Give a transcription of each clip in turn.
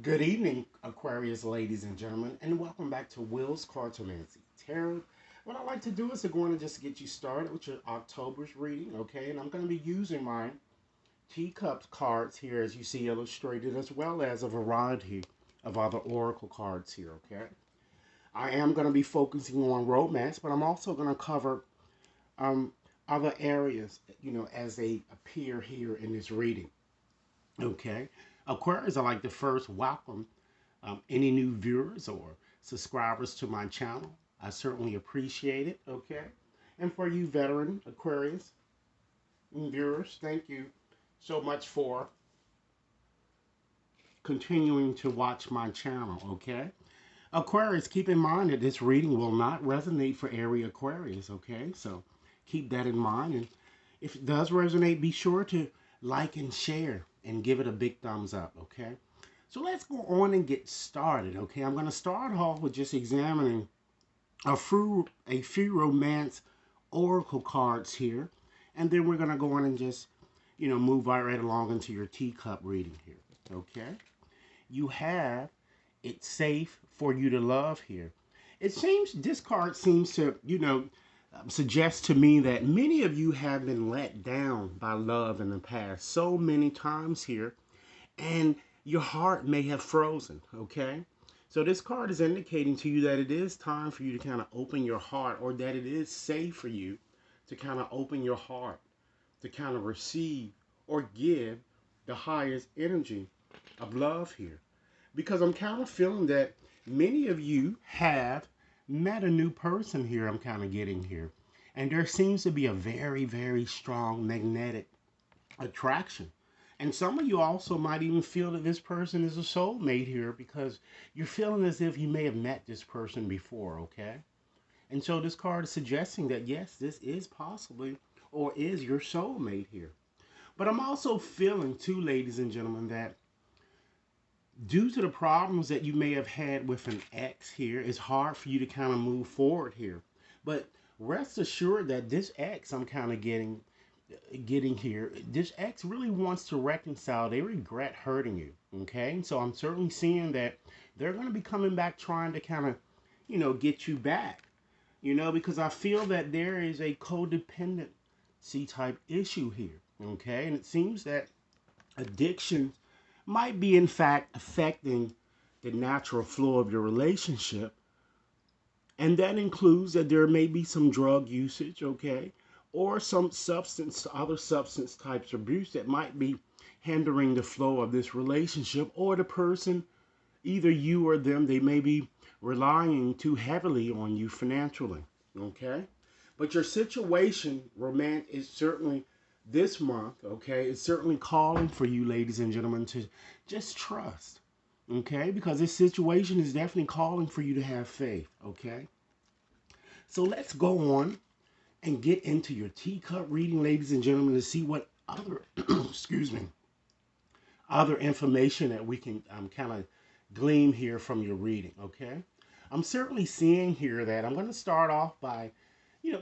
Good evening, Aquarius ladies and gentlemen, and welcome back to Will's Cartomancy Tarot. What I like to do is to go in and just get you started with your October's reading, okay? And I'm going to be using my teacups cards here, as you see illustrated, as well as a variety of other oracle cards here, okay? I am going to be focusing on romance, but I'm also going to cover um, other areas, as they appear here in this reading, okay? Aquarius, I like to first welcome any new viewers or subscribers to my channel. I certainly appreciate it, okay? And for you veteran Aquarius viewers, thank you so much for continuing to watch my channel, okay? Aquarius, keep in mind that this reading will not resonate for every Aquarius, okay? So keep that in mind. And if it does resonate, be sure to like and share and give it a big thumbs up, okay? So let's go on and get started, okay? I'm going to start off with just examining a few romance oracle cards here, and then we're going to go on and just, move right along into your teacup reading here, okay? You have It's Safe for You to Love here. This card seems to, suggest to me that many of you have been let down by love in the past so many times here, and your heart may have frozen, okay? So this card is indicating to you that it is time for you to kind of open your heart, or that it is safe for you to kind of open your heart, to kind of receive or give the highest energy of love here. Because I'm kind of feeling that many of you have met a new person here, I'm kind of getting here. And there seems to be a very, very strong magnetic attraction. And some of you also might even feel that this person is a soulmate here, because you're feeling as if you may have met this person before, okay? And so this card is suggesting that yes, this is possibly or is your soulmate here. But I'm also feeling too, ladies and gentlemen, that due to the problems that you may have had with an ex here, it's hard for you to kind of move forward here. But rest assured that this ex I'm kind of getting here, this ex really wants to reconcile. They regret hurting you, okay? So I'm certainly seeing that they're going to be coming back trying to kind of, get you back, because I feel that there is a codependency type issue here, okay? And it seems that addiction might be, in fact, affecting the natural flow of your relationship. And that includes that there may be some drug usage, okay, or some other substance types of abuse that might be hindering the flow of this relationship, or the person, either you or them, they may be relying too heavily on you financially, okay? But your situation, romance, is certainly this month, okay, it's certainly calling for you, ladies and gentlemen, to just trust, okay? Because this situation is definitely calling for you to have faith, okay? So let's go on and get into your teacup reading, ladies and gentlemen, to see what other, excuse me, other information that we can kind of glean here from your reading, okay? I'm certainly seeing here that I'm going to start off by,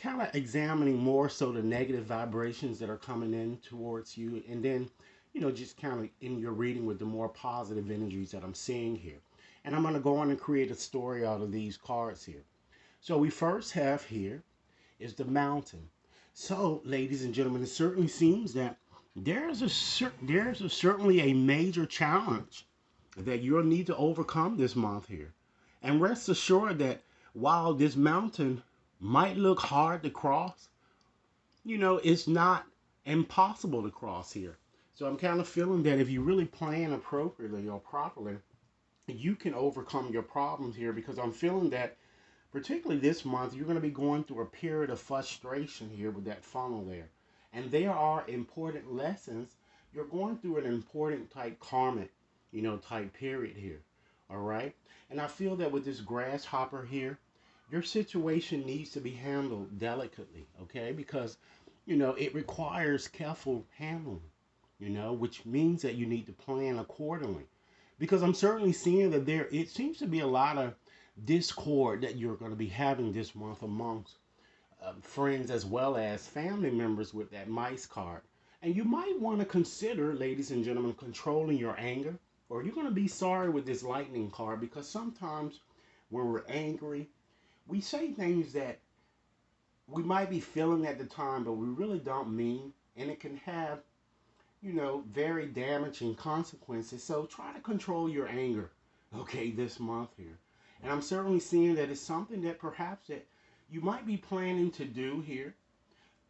kind of examining more so the negative vibrations that are coming in towards you, and then, just kind of in your reading with the more positive energies that I'm seeing here. And I'm going to go on and create a story out of these cards here. So we first have here is the mountain. So, ladies and gentlemen, it certainly seems that certainly a major challenge that you'll need to overcome this month here. And rest assured that while this mountain might look hard to cross, it's not impossible to cross here. So I'm kind of feeling that if you really plan appropriately or properly, you can overcome your problems here, because I'm feeling that particularly this month, you're going to be going through a period of frustration here with that funnel there. And there are important lessons. You're going through an important type karmic, type period here. All right. And I feel that with this grasshopper here, your situation needs to be handled delicately, okay? Because, it requires careful handling, which means that you need to plan accordingly. Because I'm certainly seeing that it seems to be a lot of discord that you're going to be having this month amongst friends as well as family members with that mice card. And you might want to consider, ladies and gentlemen, controlling your anger, or you're going to be sorry with this lightning card, because sometimes when we're angry, we say things that we might be feeling at the time, but we really don't mean, and it can have, very damaging consequences. So try to control your anger, okay, this month here. And I'm certainly seeing that it's something that perhaps that you might be planning to do here.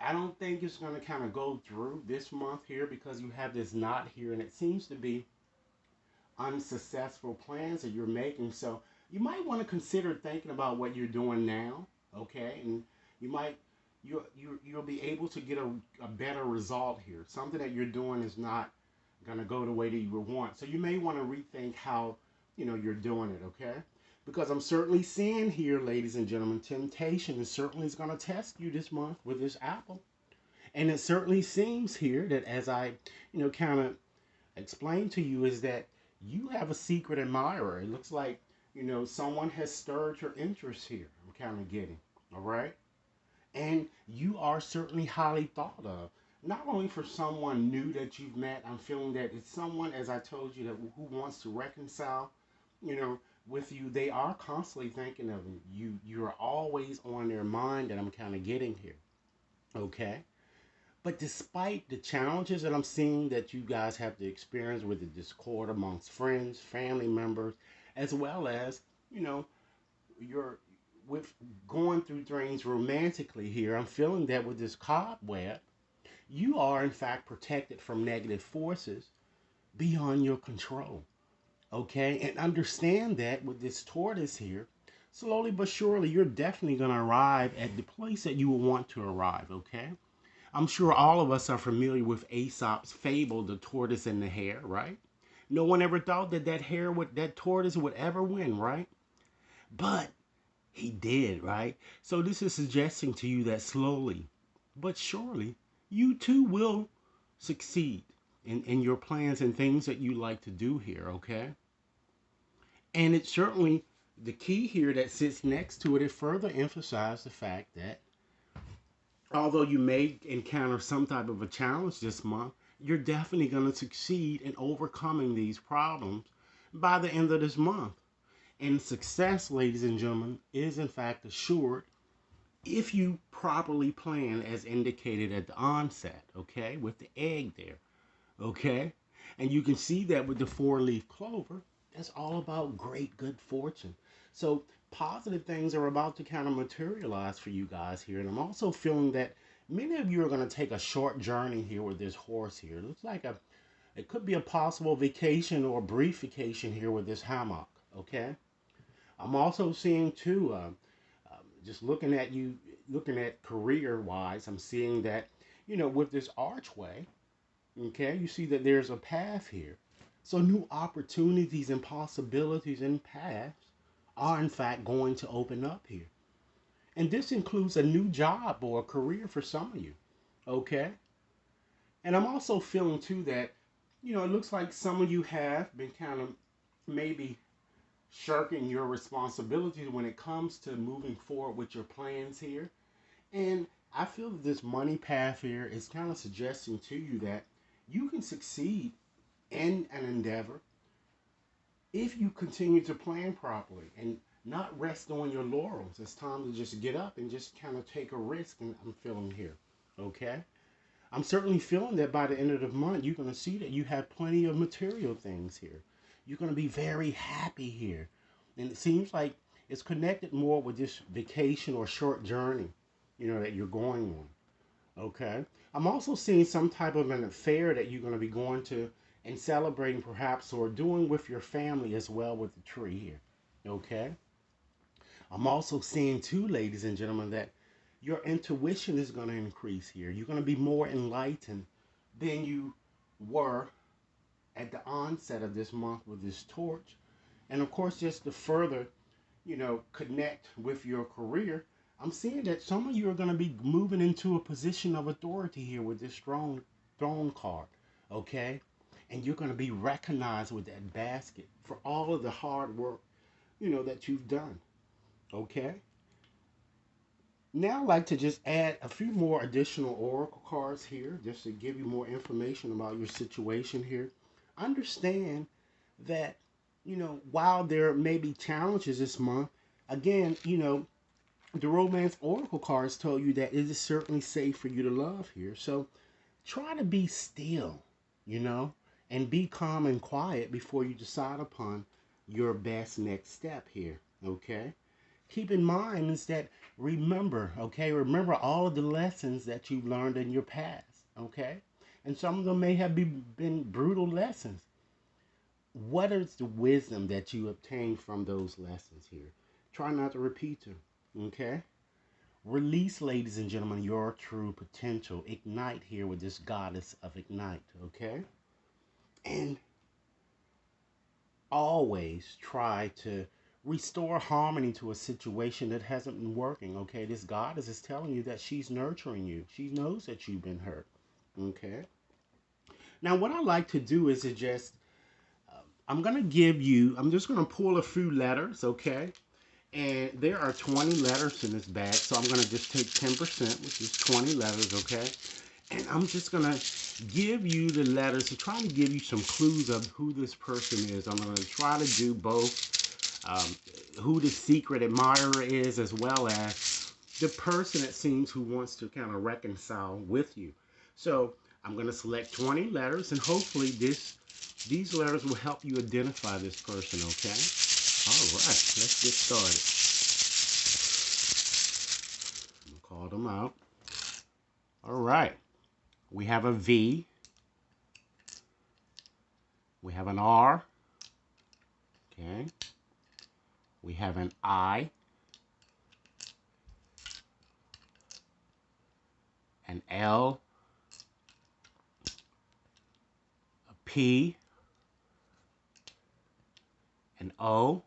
I don't think it's going to kind of go through this month here because you have this knot here, and it seems to be unsuccessful plans that you're making. So you might want to consider thinking about what you're doing now, okay? And you might you'll be able to get a better result here. Something that you're doing is not going to go the way that you would want. So you may want to rethink how, you're doing it, okay? Because I'm certainly seeing here, ladies and gentlemen, temptation is certainly going to test you this month with this apple. And it certainly seems here that as I, kind of explain to you, is that you have a secret admirer. It looks like, someone has stirred your interest here. I'm kind of getting, all right? And you are certainly highly thought of. Not only for someone new that you've met, I'm feeling that it's someone, as I told you, that who wants to reconcile, you know, with you. They are constantly thinking of you. You're always on their mind, that I'm kind of getting here. Okay? But despite the challenges that I'm seeing that you guys have to experience with the discord amongst friends, family members, as well as, you know, you're with going through things romantically here, I'm feeling that with this cobweb, you are in fact protected from negative forces beyond your control. Okay? And understand that with this tortoise here, slowly but surely, you're definitely going to arrive at the place that you will want to arrive. Okay? I'm sure all of us are familiar with Aesop's fable, The Tortoise and the Hare, right? No one ever thought that that tortoise would ever win, right? But he did, right? So this is suggesting to you that slowly but surely, you too will succeed in your plans and things that you like to do here, okay? And it's certainly the key here that sits next to it. It further emphasizes the fact that although you may encounter some type of a challenge this month, you're definitely going to succeed in overcoming these problems by the end of this month. And success, ladies and gentlemen, is in fact assured if you properly plan as indicated at the onset, okay, with the egg there, okay? And you can see that with the four-leaf clover, that's all about great good fortune. So positive things are about to kind of materialize for you guys here. And I'm also feeling that many of you are going to take a short journey here with this horse here. It looks like it could be a possible vacation or a brief vacation here with this hammock, okay? I'm also seeing too, just looking at career wise, I'm seeing that, with this archway, okay, you see that there's a path here. So new opportunities and possibilities and paths are in fact going to open up here. And this includes a new job or a career for some of you, okay? And I'm also feeling too that, it looks like some of you have been kind of maybe shirking your responsibilities when it comes to moving forward with your plans here. And I feel that this money path here is kind of suggesting to you that you can succeed in an endeavor if you continue to plan properly and not rest on your laurels. It's time to just get up and just kind of take a risk. And I'm feeling here, okay? I'm certainly feeling that by the end of the month, you're going to see that you have plenty of material things here. You're going to be very happy here. And it seems like it's connected more with this vacation or short journey, that you're going on. Okay. I'm also seeing some type of an affair that you're going to be going to and celebrating perhaps or doing with your family as well with the tree here. Okay. I'm also seeing too, ladies and gentlemen, that your intuition is going to increase here. You're going to be more enlightened than you were at the onset of this month with this torch. And of course, just to further, connect with your career, I'm seeing that some of you are going to be moving into a position of authority here with this strong throne card, okay? And you're going to be recognized with that basket for all of the hard work, that you've done, okay? Now I'd like to just add a few more additional oracle cards here just to give you more information about your situation here. Understand that, while there may be challenges this month, again, the romance oracle cards tell you that it is certainly safe for you to love here. So try to be still, you know, and be calm and quiet before you decide upon your best next step here, okay? Keep in mind is that remember all of the lessons that you've learned in your past, okay? And some of them may have been brutal lessons. What is the wisdom that you obtained from those lessons here? Try not to repeat them, okay? Release, ladies and gentlemen, your true potential. Ignite here with this goddess of ignite, okay? And always try to restore harmony to a situation that hasn't been working, okay? This goddess is telling you that she's nurturing you. She knows that you've been hurt, okay? Now, what I like to do is to just, I'm just going to pull a few letters, okay? And there are 20 letters in this bag, so I'm going to just take 10%, which is 20 letters, okay? And I'm just going to give you the letters to try to give you some clues of who this person is. I'm going to try to do both who the secret admirer is, as well as the person, it seems, who wants to kind of reconcile with you. So I'm going to select 20 letters, and hopefully these letters will help you identify this person, okay? All right, let's get started. I'm gonna call them out. All right, we have a V. We have an R. Okay. We have an I. An L. A P. An O.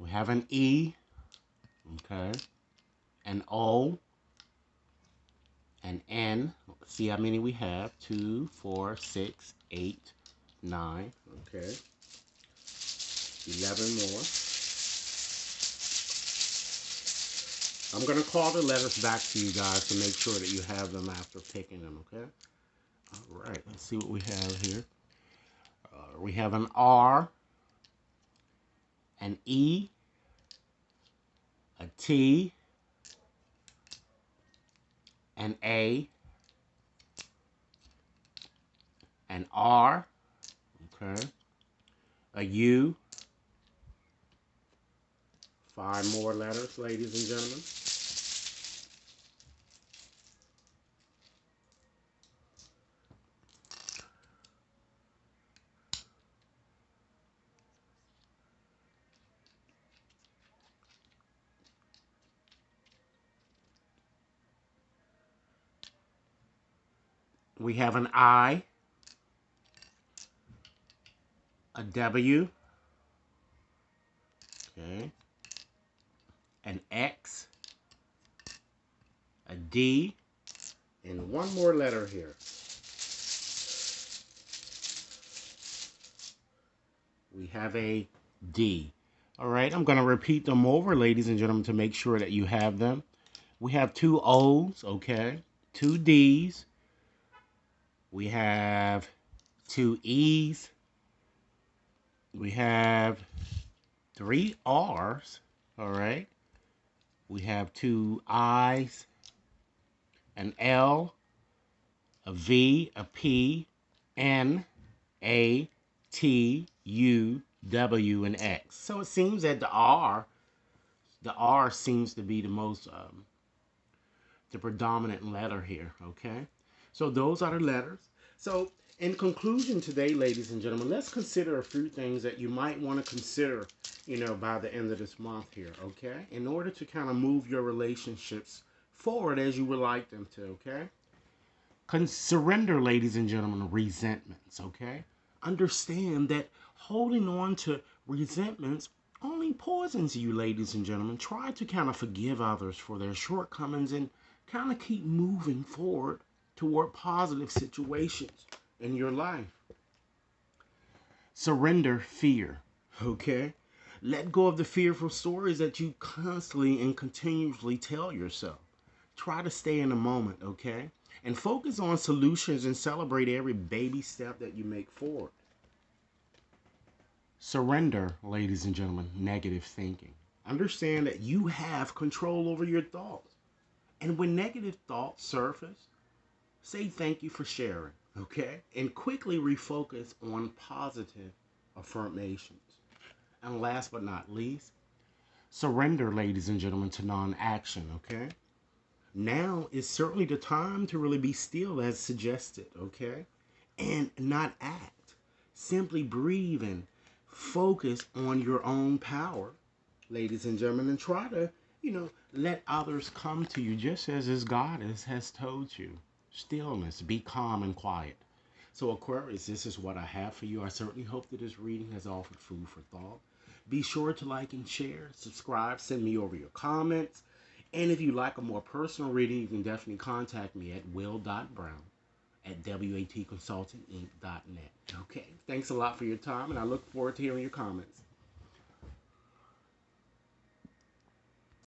We have an E, okay, an O, an N. Let's see how many we have. 2, 4, 6, 8, 9, okay. 11 more. I'm going to call the letters back to you guys to make sure that you have them after picking them, okay? All right, let's see what we have here. We have an R, an E, a T, an A, an R, okay, a U, 5 more letters, ladies and gentlemen. We have an I, a W, okay, an X, a D, and one more letter here. We have a D. All right, I'm going to repeat them over, ladies and gentlemen, to make sure that you have them. We have 2 O's, okay, 2 D's. We have 2 E's. We have 3 R's, all right. We have 2 I's, an L, a V, a P, N, A, T, U, W, and X. So it seems that the R seems to be the predominant letter here, okay? So those are the letters. So in conclusion today, ladies and gentlemen, let's consider a few things that you might want to consider, by the end of this month here, okay? In order to kind of move your relationships forward as you would like them to, okay? Surrender, ladies and gentlemen, resentments, okay? Understand that holding on to resentments only poisons you, ladies and gentlemen. Try to kind of forgive others for their shortcomings and kind of keep moving forward toward positive situations in your life. Surrender fear. Okay? Let go of the fearful stories that you constantly and continuously tell yourself. Try to stay in the moment, okay? And focus on solutions and celebrate every baby step that you make forward. Surrender, ladies and gentlemen, negative thinking. Understand that you have control over your thoughts. And when negative thoughts surface, say thank you for sharing, okay? And quickly refocus on positive affirmations. And last but not least, surrender, ladies and gentlemen, to non action, okay? Now is certainly the time to really be still, as suggested, okay? And not act. Simply breathe and focus on your own power, ladies and gentlemen, and try to, let others come to you just as this goddess has told you. Stillness, be calm and quiet. So, Aquarius, this is what I have for you. I certainly hope that this reading has offered food for thought. Be sure to like and share, subscribe, send me over your comments. And if you like a more personal reading, you can definitely contact me at will.brown@watconsultinginc.net. Okay, thanks a lot for your time, and I look forward to hearing your comments.